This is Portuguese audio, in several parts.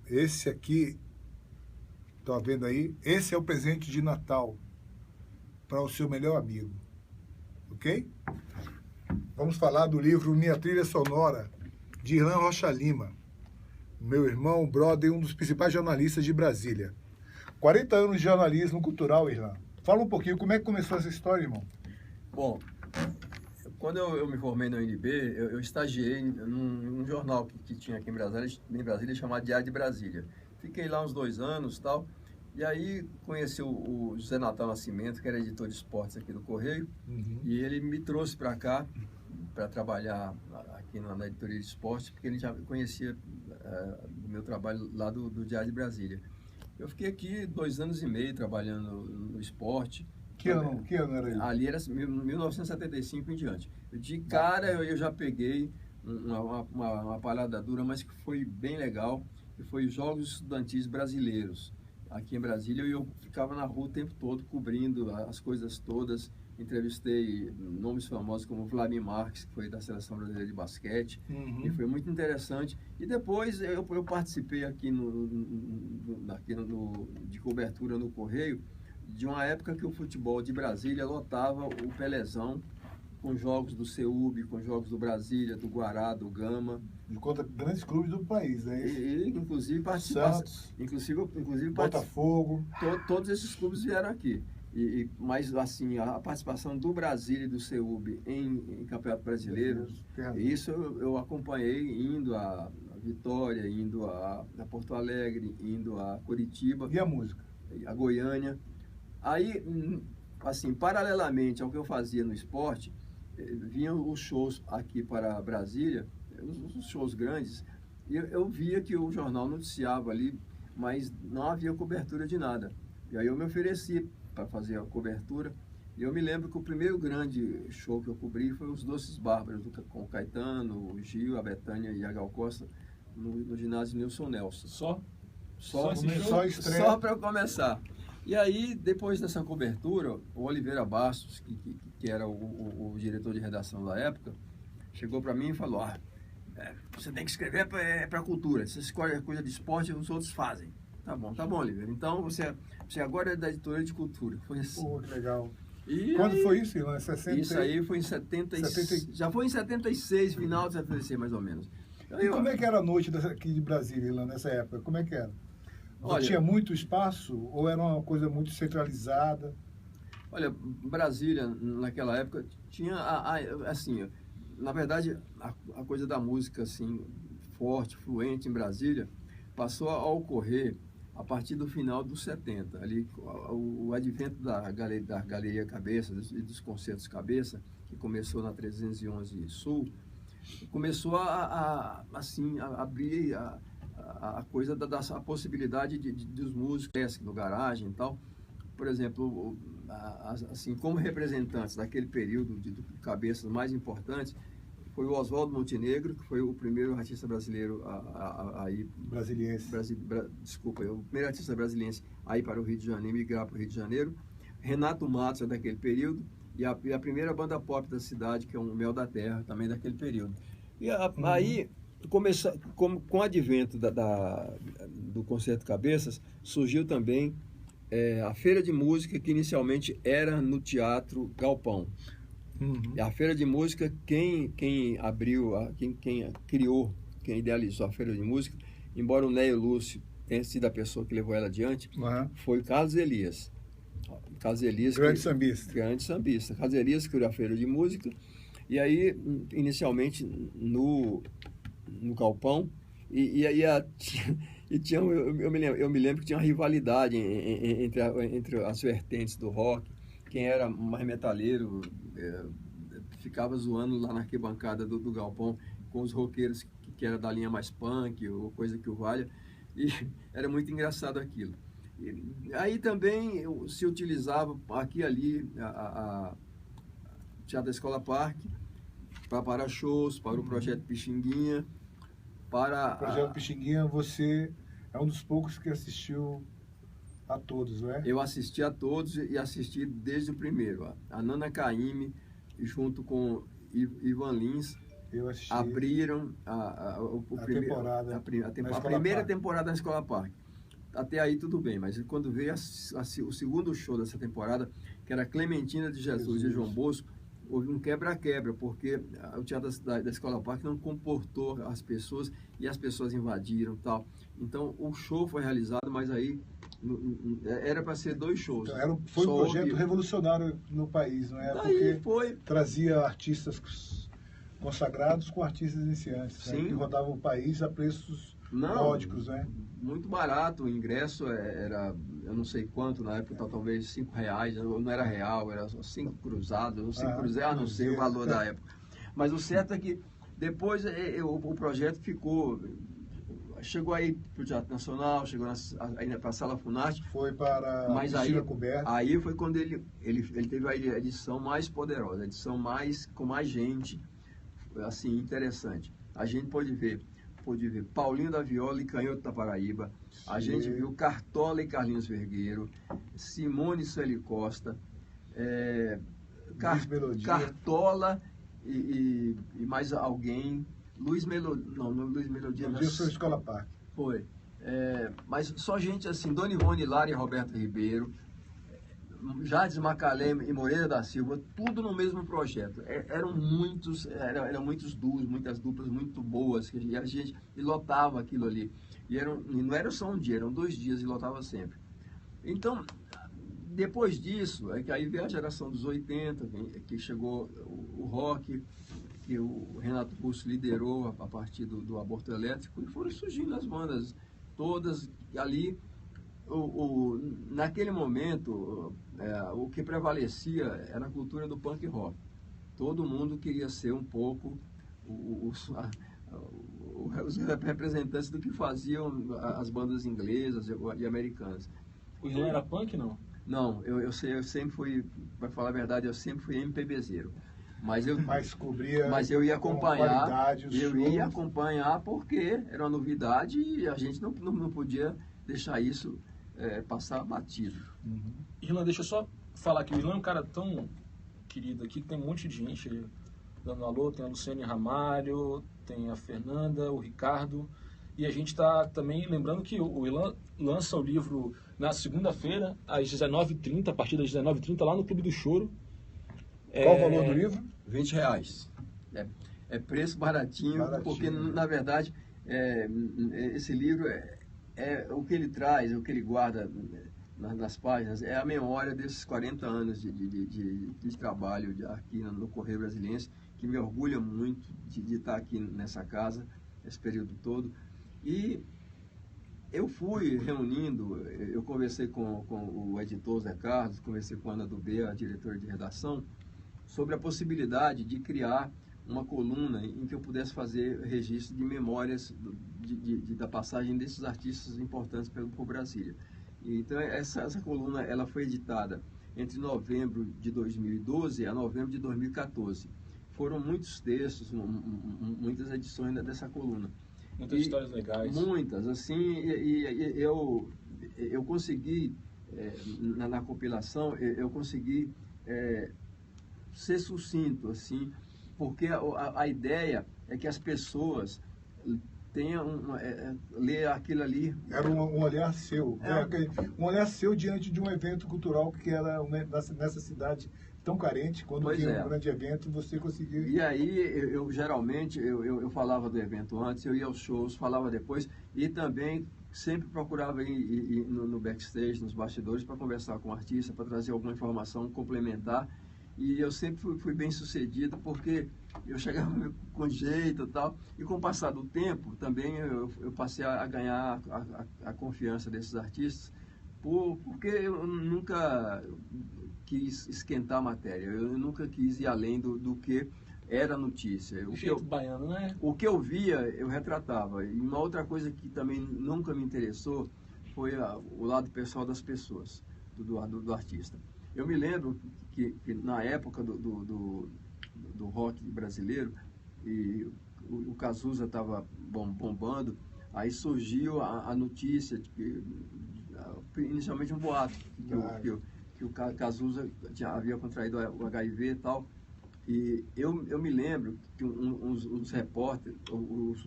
esse aqui, tá vendo aí? Esse é o presente de Natal para o seu melhor amigo, ok? Vamos falar do livro Minha Trilha Sonora, de Irlan Rocha Lima, meu irmão, brother, um dos principais jornalistas de Brasília. 40 anos de jornalismo cultural, Irlan. Fala um pouquinho, como é que começou essa história, irmão? Bom, quando eu me formei na UNB, eu estagiei num jornal que tinha aqui em Brasília chamado Diário de Brasília. Fiquei lá uns 2 anos e tal, e aí conheci o José Natal Nascimento, que era editor de esportes aqui do Correio, e ele me trouxe para cá para trabalhar aqui na editoria de esportes, porque ele já conhecia o meu trabalho lá do Diário de Brasília. Eu fiquei aqui 2 anos e meio trabalhando no esporte. Que ano era ele? Ali era 1975 em diante. De cara eu já peguei uma palhada dura, mas que foi bem legal, que foi os Jogos Estudantis Brasileiros. Aqui em Brasília eu ficava na rua o tempo todo, cobrindo as coisas todas. Entrevistei nomes famosos como Vladimir Marques, que foi da Seleção Brasileira de Basquete, e foi muito interessante. E depois eu participei aqui de cobertura no Correio, de uma época que o futebol de Brasília lotava o Pelezão, com jogos do CEUB, com jogos do Brasília, do Guará, do Gama. De conta grandes clubes do país, né? E inclusive participaram. Inclusive Botafogo. Todos esses clubes vieram aqui. Mas assim, a participação do Brasília e do CEUB em Campeonato Brasileiro, isso eu acompanhei indo a Vitória, indo a Porto Alegre, indo a Curitiba. E a música? A Goiânia. Aí, assim, paralelamente ao que eu fazia no esporte, vinham os shows aqui para Brasília, os shows grandes, e eu via que o jornal noticiava ali, mas não havia cobertura de nada. E aí eu me ofereci para fazer a cobertura, e eu me lembro que o primeiro grande show que eu cobri foi os Doces Bárbaros, com o Caetano, o Gil, a Betânia e a Gal Costa, no ginásio Nilson Nelson. Só para eu começar. E aí, depois dessa cobertura, o Oliveira Bastos, que era o diretor de redação da época, chegou para mim e falou: você tem que escrever para a cultura, você escolhe a coisa de esporte, os outros fazem. Tá bom, Oliveira. Então, você agora é da editoria de cultura. Foi assim. Pô, que legal. E quando aí, foi isso, Irlan? 60... Isso aí foi em 76. Já foi em 76, final de 76, mais ou menos. E como é que era a noite aqui de Brasília, Irlan, nessa época? Como é que era? Olha, tinha muito espaço ou era uma coisa muito centralizada? Olha, Brasília, naquela época, tinha, assim, na verdade, a coisa da música, assim, forte, fluente em Brasília, passou a ocorrer a partir do final dos 70. Ali, o advento da Galeria Cabeça e dos concertos Cabeça, que começou na 311 Sul, começou assim, a abrir a coisa a possibilidade dos músicos no garagem e tal. Por exemplo, assim, como representantes daquele período de cabeças mais importantes, foi o Oswaldo Montenegro, que foi o primeiro artista brasileiro a ir... Brasiliense. O primeiro artista brasiliense a ir para o Rio de Janeiro, migrar para o Rio de Janeiro. Renato Matos é daquele período, e a primeira banda pop da cidade, que é o Mel da Terra, também daquele período. E aí, com o advento do Concerto Cabeças, surgiu também a Feira de Música, que inicialmente era no Teatro Galpão. E a Feira de Música, quem abriu, quem criou, quem idealizou a Feira de Música, embora o Neio Lúcio tenha sido a pessoa que levou ela adiante, foi Carlos Elias. Grande sambista. Grande sambista. Carlos Elias criou a Feira de Música, e aí, inicialmente, no Galpão, e aí tinha, eu me lembro que tinha uma rivalidade entre as vertentes do rock. Quem era mais metaleiro ficava zoando lá na arquibancada do Galpão com os roqueiros que era da linha mais punk ou coisa que o valha, e era muito engraçado aquilo. E aí também se utilizava aqui e ali a Teatro da Escola Parque para shows, para o Projeto Pixinguinha, O Projeto Pixinguinha, você é um dos poucos que assistiu a todos, não é? Eu assisti a todos e assisti desde o primeiro. A Nana Caymmi, junto com Ivan Lins. Eu assisti. Abriram temporada a na primeira Park. temporada na Escola Park. Até aí tudo bem, mas quando veio o segundo show dessa temporada, que era Clementina de Jesus e João Bosco, houve um quebra-quebra, porque o Teatro da Escola Park não comportou as pessoas e as pessoas invadiram e tal. Então o show foi realizado, mas aí era para ser 2 shows. Então, foi um projeto revolucionário no país, não é? Porque trazia artistas consagrados com artistas iniciantes, né? Que rodavam o país a preços módicos, né? Muito barato, o ingresso era, eu não sei quanto, na época talvez R$5, não era real, era 5 cruzados, 5 cruzeiros, não sei o valor da época. Mas o certo é que depois o projeto chegou aí para o Teatro Nacional, chegou ainda para a Sala Funarte. Foi para a piscina coberta. Aí foi quando ele teve a edição mais poderosa, a edição com mais gente, assim, interessante. A gente pôde ver Paulinho da Viola e Canhoto da Paraíba. A gente viu Cartola e Carlinhos Vergueiro, Simone e Sueli Costa, Cartola e mais alguém, Luiz Melodia. Não, Luiz Melodia. Eu sou Escola Park. Foi. Mas só gente assim, Dona Ivone Lara e Roberto Ribeiro, Jades Macalé e Moreira da Silva, tudo no mesmo projeto. Eram muitos duos, muitas duplas muito boas, e a gente lotava aquilo ali. E não era só um dia, eram 2 dias e lotava sempre. Então, depois disso, é que aí veio a geração dos 80, que chegou o rock, que o Renato Russo liderou a partir do Aborto Elétrico, e foram surgindo as bandas todas ali. Naquele momento, o que prevalecia era a cultura do punk rock. Todo mundo queria ser um pouco os representantes do que faziam as bandas inglesas e americanas. O Irlan era punk, não? Não, eu sempre fui, para falar a verdade, eu sempre fui MPBzeiro. Mas eu ia acompanhar porque era uma novidade e a gente não podia deixar isso passar batido. Irlan, deixa eu só falar que o Irlan é um cara tão querido aqui, que tem um monte de gente dando alô, tem a Luciane Ramalho, tem a Fernanda, o Ricardo, e a gente está também lembrando que o Irlan lança o livro na segunda-feira, às 19h30, a partir das 19h30, lá no Clube do Choro. Qual o valor do livro? R$20. É preço baratinho, porque na verdade esse livro o que ele traz, o que ele guarda nas páginas, é a memória desses 40 anos de trabalho aqui no Correio Brasiliense, que me orgulha muito de estar aqui nessa casa, esse período todo. E eu fui reunindo, eu conversei com o editor Zé Carlos, conversei com a Ana Dubé, a diretora de redação, sobre a possibilidade de criar uma coluna em que eu pudesse fazer registro de memórias da passagem desses artistas importantes por Brasília. Então, essa coluna ela foi editada entre novembro de 2012 a novembro de 2014. Foram muitos textos, muitas edições dessa coluna. Muitas histórias legais. Muitas, assim, e eu consegui, na compilação, eu consegui ser sucinto, assim, porque a ideia é que as pessoas tenham ler aquilo ali. Era um olhar seu, um olhar seu diante de um evento cultural que era nessa cidade tão carente. Quando tinha um grande evento, você conseguiu. E aí, eu geralmente, eu falava do evento antes, eu ia aos shows, falava depois, e também sempre procurava ir no backstage, nos bastidores, para conversar com o artista, para trazer alguma informação complementar. E eu sempre fui bem sucedido, porque eu chegava com jeito e tal. E com o passar do tempo, também eu passei a ganhar a confiança desses artistas, porque eu nunca quis esquentar a matéria, eu nunca quis ir além do que era notícia. Baiano, né? O que eu via, eu retratava. E uma outra coisa que também nunca me interessou foi o lado pessoal das pessoas, do artista. Eu me lembro que na época do rock brasileiro, e o Cazuza estava bombando, aí surgiu a notícia, inicialmente um boato, que o Cazuza havia contraído o HIV e tal, E eu me lembro que os repórteres,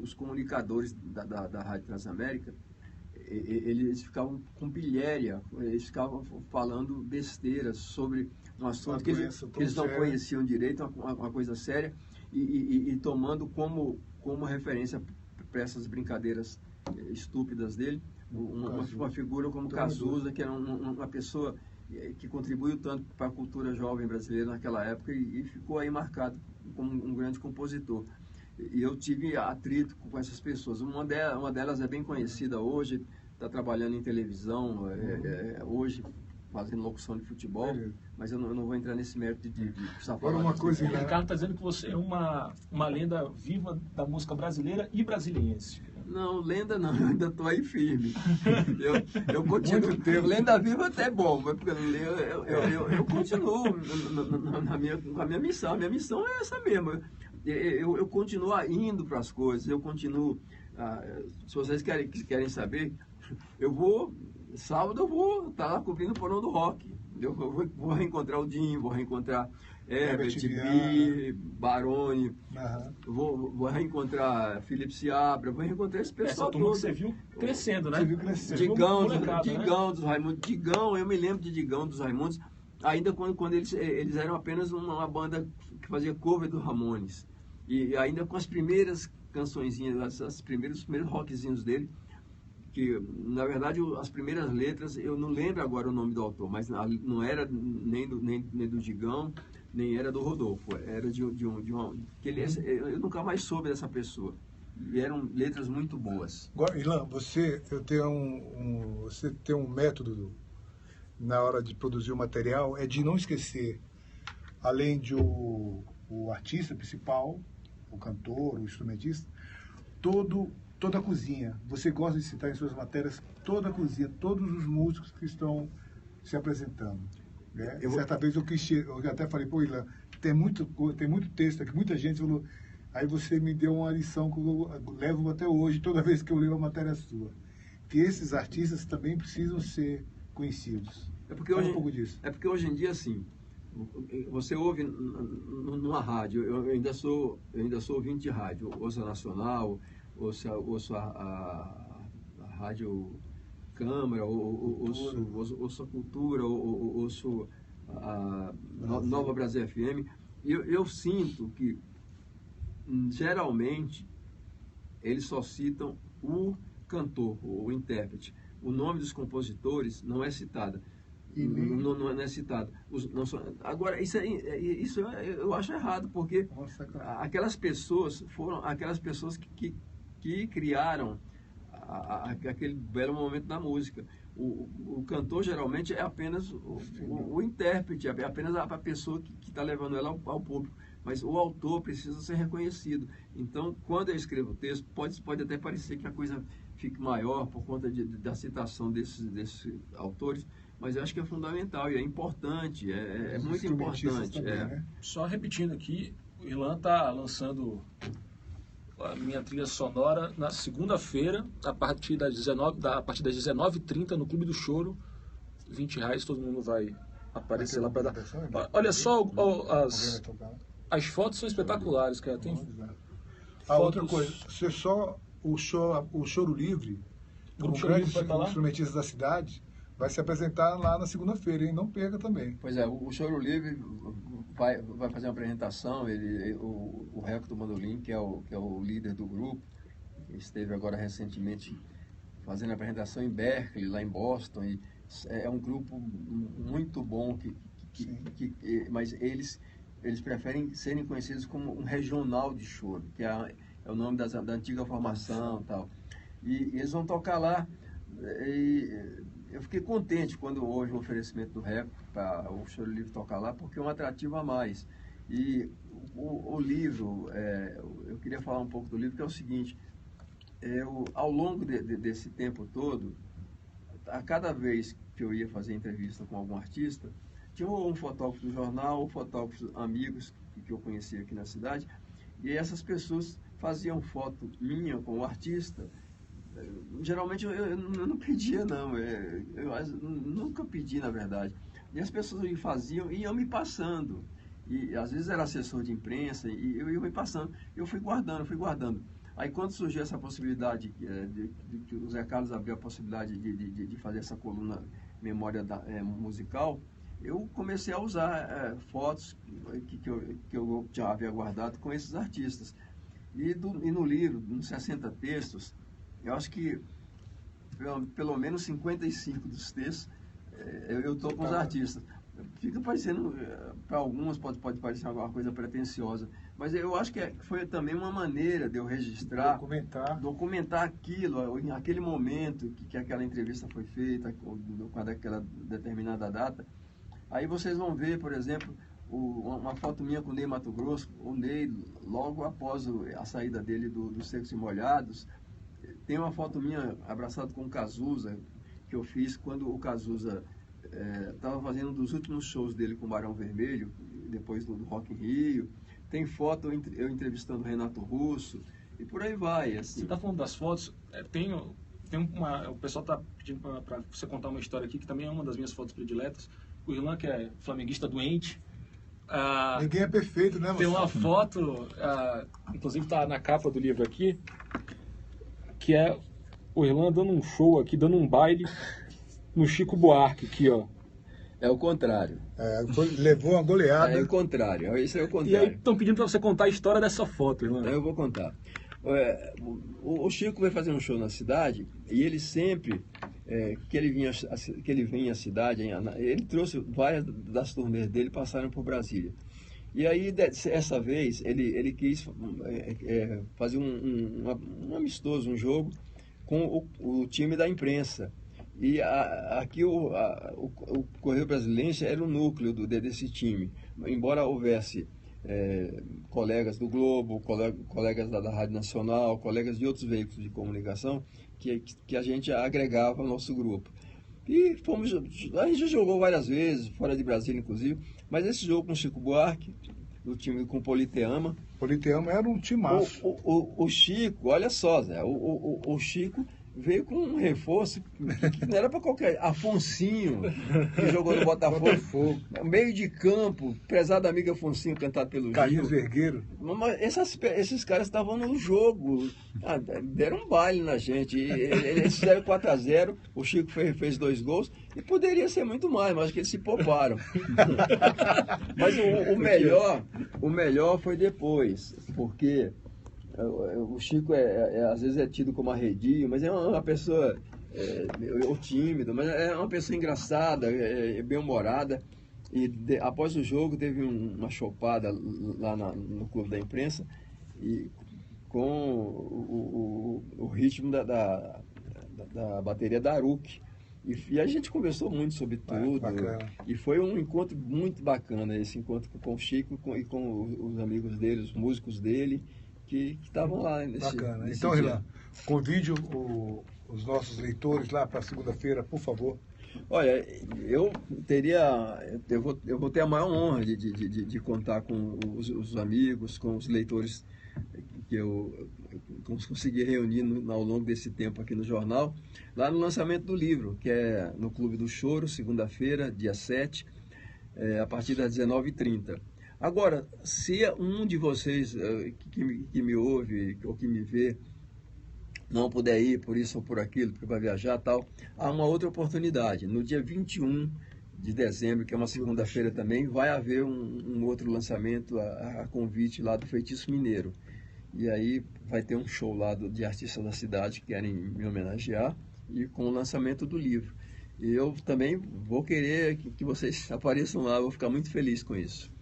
os comunicadores da Rádio Transamérica, eles ficavam com pilhéria, eles ficavam falando besteiras sobre um assunto que eles não conheciam direito, uma coisa séria, e tomando como referência para essas brincadeiras estúpidas dele, uma figura como Cazuza, que era uma pessoa que contribuiu tanto para a cultura jovem brasileira naquela época e ficou aí marcado como um grande compositor. E eu tive atrito com essas pessoas. Uma delas é bem conhecida hoje, está trabalhando em televisão, hoje fazendo locução de futebol, mas eu não vou entrar nesse mérito de precisar falar. Uma coisa, O Ricardo está dizendo que você é uma lenda viva da música brasileira e brasiliense. Não, lenda não, eu ainda estou aí firme. Eu continuo. Lenda viva até é bom, mas eu continuo com a minha missão. A minha missão é essa mesmo. Eu continuo indo para as coisas, eu continuo. Se vocês querem saber, sábado eu vou estar lá cobrindo o Porão do Rock. Eu vou reencontrar o Dinho, vou reencontrar Herbert, Bi, Baroni, vou reencontrar Felipe Seabra, vou reencontrar esse pessoal todo. Você viu crescendo, né? Você viu crescendo. Digão dos Raimundos. Digão, eu me lembro de Digão dos Raimundos, ainda quando eles eram apenas uma banda que fazia cover do Ramones. E ainda com as primeiras cançõezinhas, os primeiros rockzinhos dele, que na verdade as primeiras letras, eu não lembro agora o nome do autor, mas não era nem do Digão, nem era do Rodolfo, era de uma que eu nunca mais soube dessa pessoa. E eram letras muito boas. Ilan, você tem um método na hora de produzir o material, é de não esquecer, além de o artista principal, o cantor, o instrumentista, toda a cozinha. Você gosta de citar em suas matérias toda a cozinha, todos os músicos que estão se apresentando. Né? Certa vez eu até falei, pô, Ilan, tem muito texto aqui, muita gente falou. Aí você me deu uma lição que eu levo até hoje, toda vez que eu leio uma matéria sua. Que esses artistas também precisam ser conhecidos. Fala um pouco disso. É porque hoje em dia, assim, você ouve numa rádio, eu ainda sou ouvinte de rádio, ouço a Nacional, ouço a Rádio Câmara, ouço a Cultura, ouço a Nova Brasil FM, e eu sinto que, geralmente, eles só citam o cantor, o intérprete. O nome dos compositores não é citado. Não é citado. Agora, isso eu acho errado, porque aquelas pessoas foram aquelas pessoas que criaram aquele belo momento da música. O cantor geralmente é apenas o intérprete, é apenas a pessoa que está levando ela ao público. Mas o autor precisa ser reconhecido. Então, quando eu escrevo o texto, pode até parecer que a coisa fique maior por conta da citação desses autores, mas eu acho que é fundamental e é importante, é muito importante. Também, né? Só repetindo aqui, o Ilan está lançando a minha trilha sonora na segunda-feira, a partir das 19h30 no Clube do Choro, R$20, todo mundo vai aparecer lá para dar. Olha só, as fotos são espetaculares, cara. Tem outra coisa, o Choro Livre, um grande instrumentista da cidade, vai se apresentar lá na segunda-feira, hein? Não perca também. Pois é, o Choro Livre vai fazer uma apresentação, o Reco do Mandolim, que é o líder do grupo, esteve agora recentemente fazendo a apresentação em Berkeley, lá em Boston, e é um grupo muito bom, mas eles preferem serem conhecidos como um regional de choro, que é o nome da antiga formação e tal. E eles vão tocar lá, e eu fiquei contente quando houve o oferecimento do Reco para o Choro Livre tocar lá, porque é um atrativo a mais. E o livro, eu queria falar um pouco do livro, que é o seguinte, ao longo desse tempo todo, a cada vez que eu ia fazer entrevista com algum artista, tinha um fotógrafo do jornal, ou fotógrafos amigos que eu conhecia aqui na cidade, e essas pessoas faziam foto minha com o artista. Geralmente eu não pedia, não, eu nunca pedi, na verdade. E as pessoas me faziam e iam me passando. e às vezes era assessor de imprensa, e eu ia me passando, eu fui guardando. Aí quando surgiu essa possibilidade, de o Zé Carlos abriu a possibilidade de fazer essa coluna Memória musical, eu comecei a usar fotos que eu já havia guardado com esses artistas. E no livro, nos 60 textos, eu acho que pelo menos 55 dos textos eu estou com os artistas. Fica parecendo, para algumas pode parecer alguma coisa pretensiosa, mas eu acho que foi também uma maneira de eu registrar, documentar aquilo, aquele momento que aquela entrevista foi feita, com aquela determinada data. Aí vocês vão ver, por exemplo, uma foto minha com o Ney Matogrosso, o Ney, logo após a saída dele dos Secos e Molhados. Tem uma foto minha abraçado com o Cazuza, que eu fiz quando o Cazuza estava fazendo um dos últimos shows dele com o Barão Vermelho, depois do Rock in Rio. Tem foto eu entrevistando o Renato Russo, e por aí vai. Assim. Você está falando das fotos, o pessoal está pedindo para você contar uma história aqui, que também é uma das minhas fotos prediletas. O Irlan, que é flamenguista doente. Ninguém é perfeito, né? Tem uma foto, inclusive está na capa do livro aqui, que é o Irlan dando um show aqui, dando um baile no Chico Buarque, aqui, ó. É o contrário. Levou uma goleada. É o contrário, isso é o contrário. E aí estão pedindo para você contar a história dessa foto, Irlan. Eu vou contar. O Chico veio fazer um show na cidade, e ele sempre, que ele vinha à cidade, ele trouxe várias das turnês dele, passaram por Brasília. E aí, essa vez, ele quis fazer um amistoso, um jogo, com o time da imprensa. E aqui o Correio Brasiliense era o núcleo desse time. Embora houvesse colegas do Globo, colegas da Rádio Nacional, colegas de outros veículos de comunicação, que a gente agregava ao nosso grupo. E a gente jogou várias vezes, fora de Brasília inclusive, mas esse jogo com o Chico Buarque, do time com o Politeama. Politeama era um timaço. O Chico, olha só, Zé, o Chico veio com um reforço que não era para qualquer. Afonsinho, que jogou no Botafogo. Meio de campo, prezado amigo Afonsinho, cantado pelo Carlinhos Gil. Vergueiro. Mas esses caras estavam no jogo. Deram um baile na gente. Eles fizeram 4-0, o Chico fez 2 gols, e poderia ser muito mais, mas acho que eles se pouparam. Mas o melhor foi depois, porque o Chico às vezes é tido como arredio, mas é uma pessoa tímida, mas é uma pessoa engraçada, bem-humorada. E após o jogo teve uma chopada lá no Clube da Imprensa, e com o ritmo da bateria da Aruc. E a gente conversou muito sobre tudo. E foi um encontro muito bacana, esse encontro com o Chico e com os amigos dele, os músicos dele, que estavam lá nesse Então, dia. Irlan, convide os nossos leitores lá para segunda-feira, por favor. Olha, eu vou ter a maior honra de contar com os amigos, com os leitores que eu consegui reunir ao longo desse tempo aqui no jornal, lá no lançamento do livro, que é no Clube do Choro, segunda-feira, dia 7, a partir das 19h30. Agora, se um de vocês que me ouve ou que me vê não puder ir por isso ou por aquilo, porque vai viajar e tal, há uma outra oportunidade. No dia 21 de dezembro, que é uma segunda-feira também, vai haver um outro lançamento a convite lá do Feitiço Mineiro. E aí vai ter um show lá de artistas da cidade que querem me homenagear, e com o lançamento do livro. E eu também vou querer que vocês apareçam lá, eu vou ficar muito feliz com isso.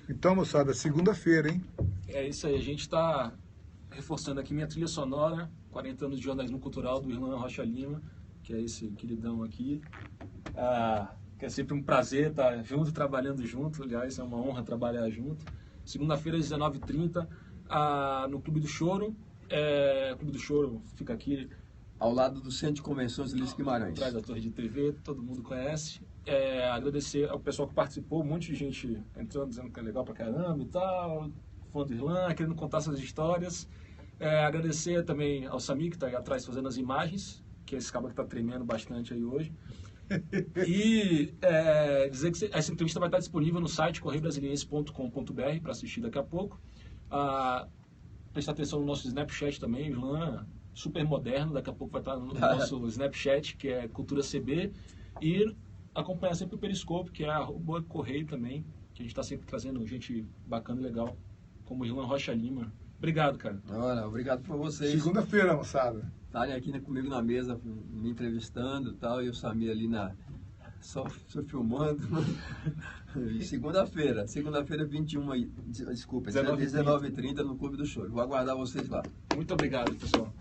Então, moçada, segunda-feira, hein? É isso aí, a gente está reforçando aqui minha trilha sonora, 40 anos de jornalismo cultural, do Irlan Rocha Lima, que é esse queridão aqui. Que é sempre um prazer estar junto, trabalhando junto. Aliás, é uma honra trabalhar junto. Segunda-feira, às 19h30, no Clube do Choro. O Clube do Choro fica aqui ao lado do Centro de Convenções Ulisses Guimarães, atrás da Torre de TV, todo mundo conhece. Agradecer ao pessoal que participou, um monte de gente entrando, dizendo que é legal pra caramba e tal, fã do Irlan, querendo contar essas histórias. Agradecer também ao Samir, que está aí atrás fazendo as imagens, que é esse cabo que está tremendo bastante aí hoje. E dizer que essa entrevista vai estar disponível no site correiobrasiliense.com.br para assistir daqui a pouco. Prestar atenção no nosso Snapchat também, Ilan, super moderno, daqui a pouco vai estar no nosso Snapchat, que é Cultura CB, e acompanhar sempre o Periscope, que é @Correio também, que a gente está sempre trazendo gente bacana e legal, como o Ilan Rocha Lima. Obrigado, cara. Olha, obrigado por vocês. Segunda-feira, moçada. Estarem aqui comigo na mesa, me entrevistando e tal, e o Samir ali só filmando. E segunda-feira, 19h30 no Clube do Show. Vou aguardar vocês lá. Muito obrigado, pessoal.